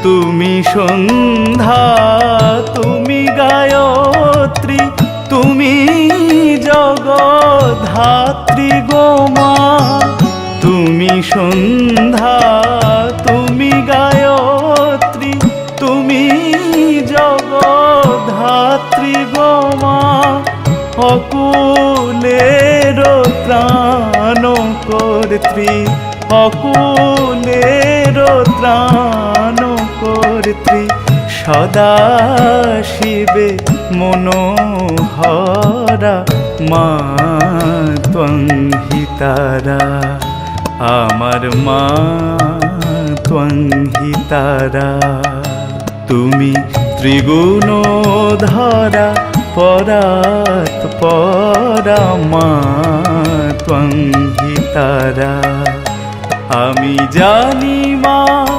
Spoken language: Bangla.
তুমি সন্ধ্যা, তুমি গায়ত্রী, তুমি জগদ্ধাত্রী গো মা। তুমি সন্ধ্যা, তুমি গায়ত্রী, তুমি জগদ্ধাত্রী গো মা। অকুলের ত্রাণ কর্ত্রী, অকুলের ত্রাণ কর্ত্রী, সদা শিবে মনোহরা মা ত্বং হি তারা। আমার মা ত্বং হি তারা। তুমি ত্রিগুণধরা পরাৎ পরা মা ত্বং হি তারা। আমি জানি মা